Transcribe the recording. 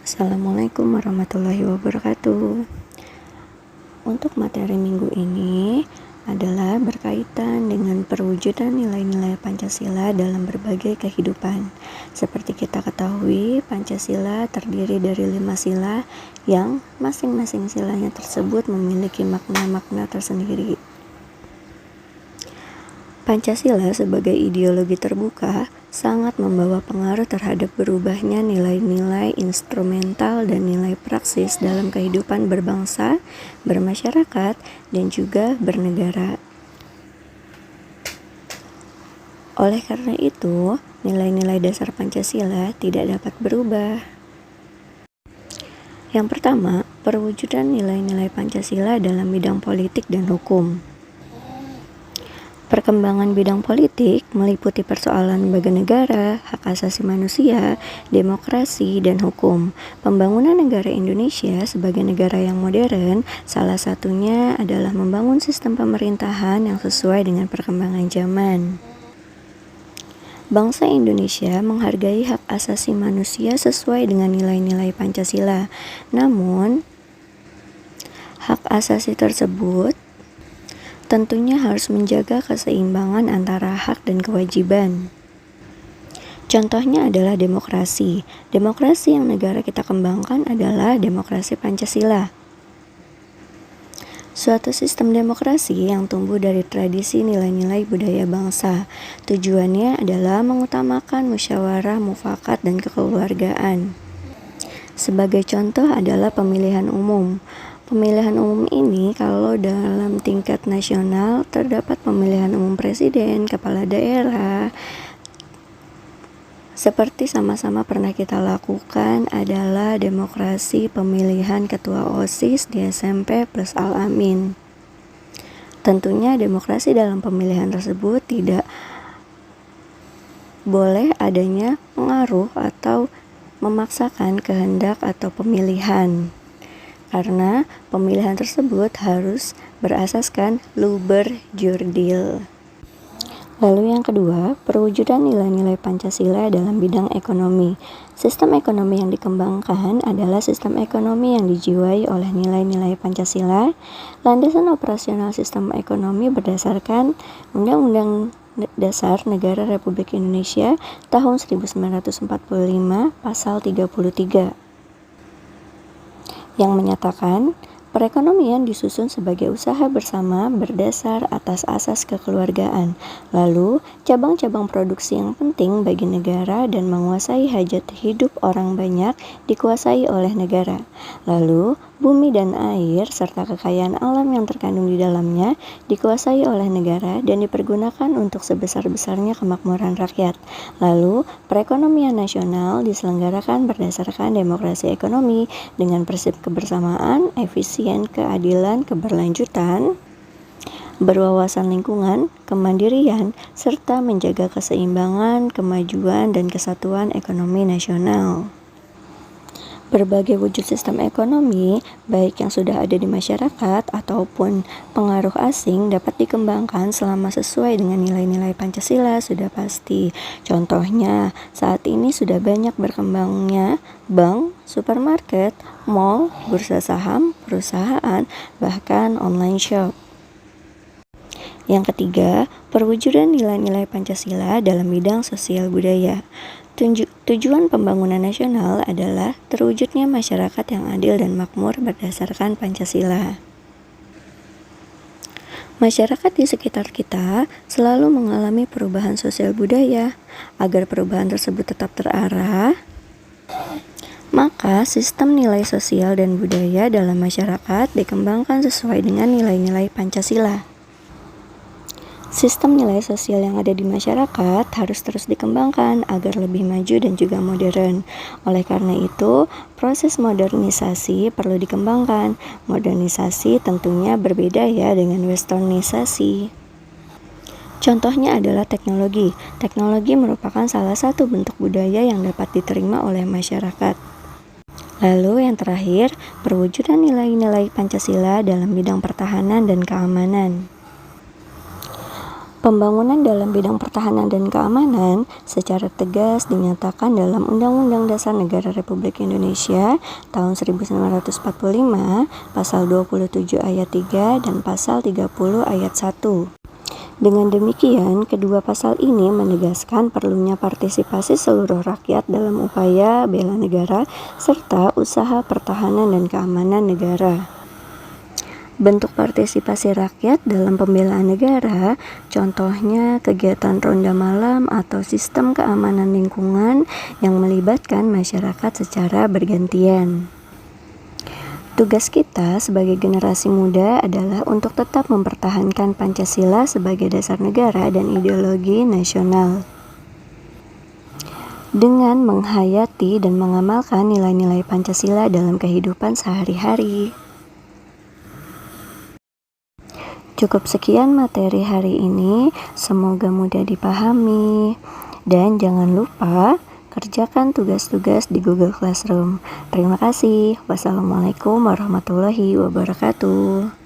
Assalamualaikum warahmatullahi wabarakatuh. Untuk materi minggu ini adalah berkaitan dengan perwujudan nilai-nilai Pancasila dalam berbagai kehidupan. Seperti kita ketahui, Pancasila terdiri dari 5 sila yang masing-masing silanya tersebut memiliki makna-makna tersendiri. Pancasila sebagai ideologi terbuka sangat membawa pengaruh terhadap berubahnya nilai-nilai instrumental dan nilai praksis dalam kehidupan berbangsa, bermasyarakat, dan juga bernegara. Oleh karena itu, nilai-nilai dasar Pancasila tidak dapat berubah. Yang pertama, perwujudan nilai-nilai Pancasila dalam bidang politik dan hukum. Perkembangan bidang politik meliputi persoalan lembaga negara, hak asasi manusia, demokrasi, dan hukum. Pembangunan negara Indonesia sebagai negara yang modern, salah satunya adalah membangun sistem pemerintahan yang sesuai dengan perkembangan zaman. Bangsa Indonesia menghargai hak asasi manusia sesuai dengan nilai-nilai Pancasila. Namun, hak asasi tersebut tentunya harus menjaga keseimbangan antara hak dan kewajiban. Contohnya adalah demokrasi. Demokrasi yang negara kita kembangkan adalah demokrasi Pancasila. Suatu sistem demokrasi yang tumbuh dari tradisi nilai-nilai budaya bangsa. Tujuannya adalah mengutamakan musyawarah, mufakat, dan kekeluargaan. Sebagai contoh adalah pemilihan umum. Pemilihan umum ini kalau dalam tingkat nasional terdapat pemilihan umum presiden, kepala daerah. Seperti sama-sama pernah kita lakukan adalah demokrasi pemilihan ketua OSIS di SMP plus Al-Amin. Tentunya demokrasi dalam pemilihan tersebut tidak boleh adanya pengaruh atau memaksakan kehendak atau pemilihan. Karena pemilihan tersebut harus berasaskan luber jurdil. Lalu yang kedua, perwujudan nilai-nilai Pancasila dalam bidang ekonomi. Sistem ekonomi yang dikembangkan adalah sistem ekonomi yang dijiwai oleh nilai-nilai Pancasila. Landasan operasional sistem ekonomi berdasarkan Undang-Undang Dasar Negara Republik Indonesia tahun 1945 pasal 33. Yang menyatakan perekonomian disusun sebagai usaha bersama berdasar atas asas kekeluargaan. Lalu, cabang-cabang produksi yang penting bagi negara dan menguasai hajat hidup orang banyak dikuasai oleh negara. Lalu, bumi dan air serta kekayaan alam yang terkandung di dalamnya dikuasai oleh negara dan dipergunakan untuk sebesar-besarnya kemakmuran rakyat. Lalu, perekonomian nasional diselenggarakan berdasarkan demokrasi ekonomi dengan prinsip kebersamaan, efisien, keadilan, keberlanjutan, berwawasan lingkungan, kemandirian, serta menjaga keseimbangan, kemajuan, dan kesatuan ekonomi nasional. Berbagai wujud sistem ekonomi, baik yang sudah ada di masyarakat ataupun pengaruh asing dapat dikembangkan selama sesuai dengan nilai-nilai Pancasila sudah pasti. Contohnya, saat ini sudah banyak berkembangnya bank, supermarket, mall, bursa saham, perusahaan, bahkan online shop. Yang ketiga, perwujudan nilai-nilai Pancasila dalam bidang sosial budaya. Tujuan pembangunan nasional adalah terwujudnya masyarakat yang adil dan makmur berdasarkan Pancasila. Masyarakat di sekitar kita selalu mengalami perubahan sosial budaya. Agar perubahan tersebut tetap terarah, maka sistem nilai sosial dan budaya dalam masyarakat dikembangkan sesuai dengan nilai-nilai Pancasila. Sistem nilai sosial yang ada di masyarakat harus terus dikembangkan agar lebih maju dan juga modern. Oleh karena itu, proses modernisasi perlu dikembangkan. Modernisasi tentunya berbeda ya dengan westernisasi. Contohnya adalah teknologi. Teknologi merupakan salah satu bentuk budaya yang dapat diterima oleh masyarakat. Lalu yang terakhir, perwujudan nilai-nilai Pancasila dalam bidang pertahanan dan keamanan. Pembangunan dalam bidang pertahanan dan keamanan secara tegas dinyatakan dalam Undang-Undang Dasar Negara Republik Indonesia tahun 1945, Pasal 27 ayat 3 dan Pasal 30 ayat 1. Dengan demikian, kedua pasal ini menegaskan perlunya partisipasi seluruh rakyat dalam upaya bela negara serta usaha pertahanan dan keamanan negara. Bentuk partisipasi rakyat dalam pembelaan negara, contohnya kegiatan ronda malam atau sistem keamanan lingkungan yang melibatkan masyarakat secara bergantian. Tugas kita sebagai generasi muda adalah untuk tetap mempertahankan Pancasila sebagai dasar negara dan ideologi nasional. Dengan menghayati dan mengamalkan nilai-nilai Pancasila dalam kehidupan sehari-hari. Cukup sekian materi hari ini, semoga mudah dipahami. Dan jangan lupa kerjakan tugas-tugas di Google Classroom. Terima kasih. Wassalamualaikum warahmatullahi wabarakatuh.